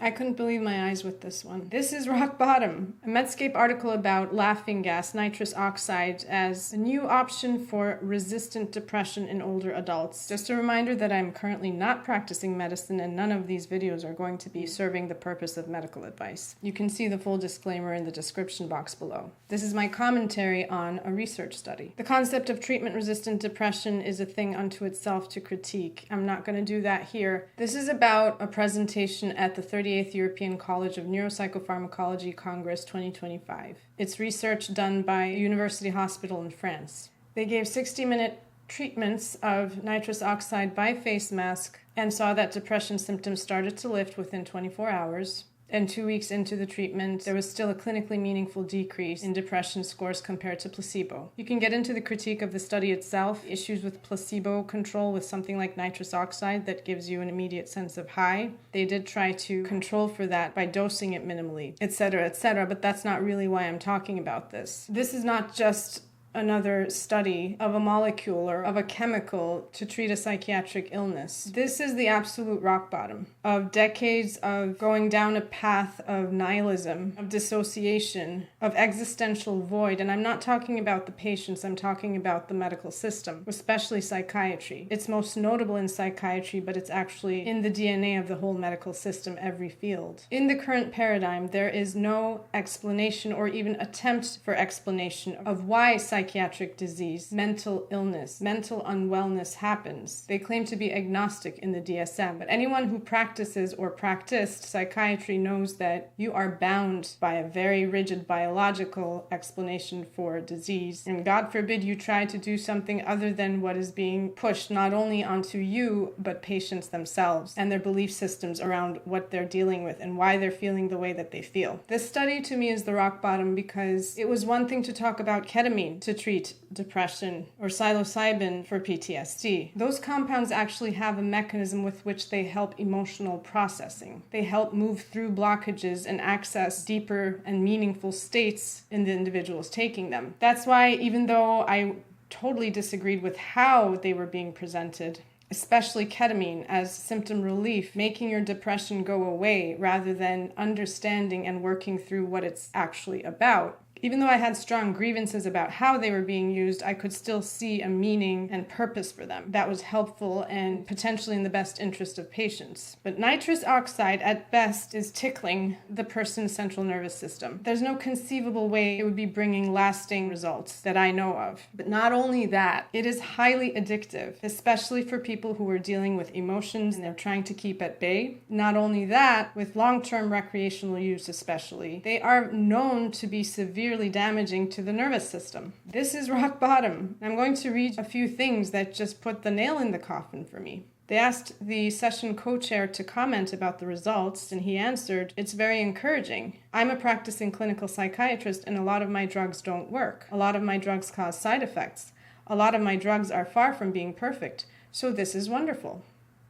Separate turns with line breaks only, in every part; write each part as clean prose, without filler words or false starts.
I couldn't believe my eyes with this one. This is rock bottom. A Medscape article about laughing gas, nitrous oxide, as a new option for resistant depression in older adults. Just a reminder that I'm currently not practicing medicine and none of these videos are going to be serving the purpose of medical advice. You can see the full disclaimer in the description box below. This is my commentary on a research study. The concept of treatment-resistant depression is a thing unto itself to critique. I'm not going to do that here. This is about a presentation at the 38th European College of Neuropsychopharmacology Congress 2025. It's research done by a university hospital in France. They gave 60-minute treatments of nitrous oxide by face mask and saw that depression symptoms started to lift within 24 hours. And 2 weeks into the treatment, there was still a clinically meaningful decrease in depression scores compared to placebo. You can get into the critique of the study itself, issues with placebo control with something like nitrous oxide that gives you an immediate sense of high. They did try to control for that by dosing it minimally, etc., but that's not really why I'm talking about this. This is not just another study of a molecule or of a chemical to treat a psychiatric illness. This is the absolute rock bottom of decades of going down a path of nihilism, of dissociation, of existential void. And I'm not talking about the patients, I'm talking about the medical system, especially psychiatry. It's most notable in psychiatry, but it's actually in the DNA of the whole medical system, every field. In the current paradigm, there is no explanation or even attempt for explanation of why psychiatric disease, mental illness, mental unwellness happens. They claim to be agnostic in the DSM, but anyone who practices or practiced psychiatry knows that you are bound by a very rigid biological explanation for disease. And God forbid you try to do something other than what is being pushed not only onto you, but patients themselves and their belief systems around what they're dealing with and why they're feeling the way that they feel. This study to me is the rock bottom because it was one thing to talk about ketamine to treat depression or psilocybin for PTSD. Those compounds actually have a mechanism with which they help emotional processing. They help move through blockages and access deeper and meaningful states in the individuals taking them. That's why even though I totally disagreed with how they were being presented, especially ketamine as symptom relief, making your depression go away rather than understanding and working through what it's actually about. Even though I had strong grievances about how they were being used, I could still see a meaning and purpose for them that was helpful and potentially in the best interest of patients. But nitrous oxide, at best, is tickling the person's central nervous system. There's no conceivable way it would be bringing lasting results that I know of. But not only that, it is highly addictive, especially for people who are dealing with emotions and they're trying to keep at bay. Not only that, with long-term recreational use especially, they are known to be severely damaging to the nervous system. This is rock bottom. I'm going to read a few things that just put the nail in the coffin for me. They asked the session co-chair to comment about the results, and he answered, "It's very encouraging. I'm a practicing clinical psychiatrist, and a lot of my drugs don't work. A lot of my drugs cause side effects. A lot of my drugs are far from being perfect. So this is wonderful."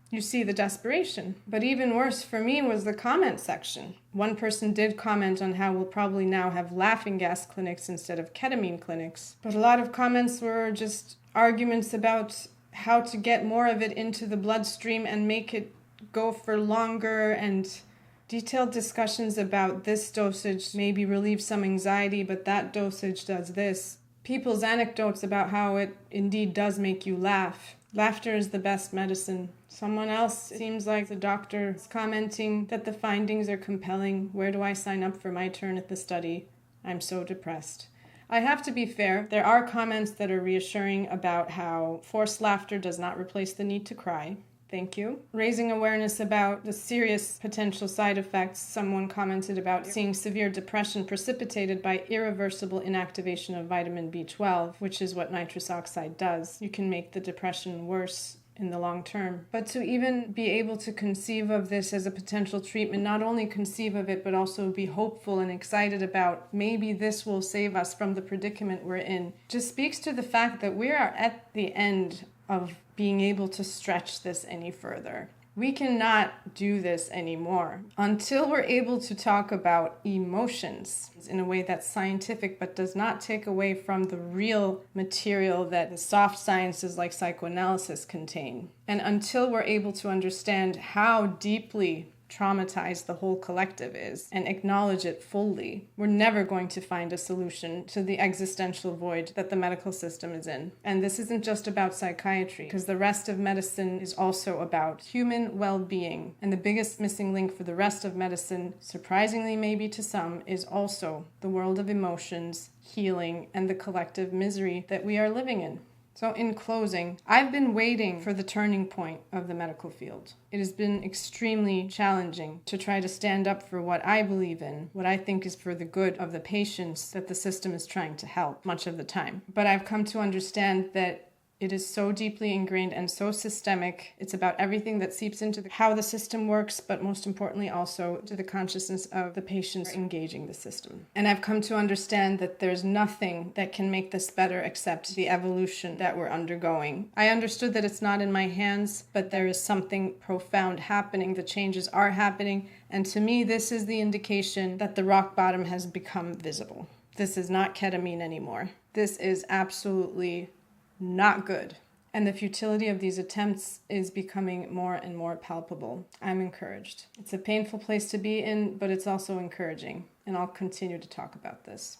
You see the desperation. But even worse for me was the comment section. One person did comment on how we'll probably now have laughing gas clinics instead of ketamine clinics. But a lot of comments were just arguments about how to get more of it into the bloodstream and make it go for longer, and detailed discussions about this dosage maybe relieves some anxiety, but that dosage does this. People's anecdotes about how it indeed does make you laugh. Laughter is the best medicine. Someone else seems like the doctor is commenting that the findings are compelling. Where do I sign up for my turn at the study? I'm so depressed. I have to be fair. There are comments that are reassuring about how forced laughter does not replace the need to cry. Thank you. Raising awareness about the serious potential side effects. Someone commented about seeing severe depression precipitated by irreversible inactivation of vitamin B12, which is what nitrous oxide does. You can make the depression worse in the long term. But to even be able to conceive of this as a potential treatment, not only conceive of it, but also be hopeful and excited about maybe this will save us from the predicament we're in, just speaks to the fact that we are at the end of being able to stretch this any further. We cannot do this anymore until we're able to talk about emotions in a way that's scientific but does not take away from the real material that the soft sciences like psychoanalysis contain. And until we're able to understand how deeply traumatized the whole collective is and acknowledge it fully, we're never going to find a solution to the existential void that the medical system is in. And this isn't just about psychiatry, because the rest of medicine is also about human well-being. And the biggest missing link for the rest of medicine, surprisingly maybe to some, is also the world of emotions, healing, and the collective misery that we are living in. So in closing, I've been waiting for the turning point of the medical field. It has been extremely challenging to try to stand up for what I believe in, what I think is for the good of the patients that the system is trying to help much of the time. But I've come to understand that it is so deeply ingrained and so systemic. It's about everything that seeps into how the system works, but most importantly also to the consciousness of the patients engaging the system. And I've come to understand that there's nothing that can make this better except the evolution that we're undergoing. I understood that it's not in my hands, but there is something profound happening. The changes are happening. And to me, this is the indication that the rock bottom has become visible. This is not ketamine anymore. This is absolutely not good. And the futility of these attempts is becoming more and more palpable. I'm encouraged. It's a painful place to be in, but it's also encouraging. And I'll continue to talk about this.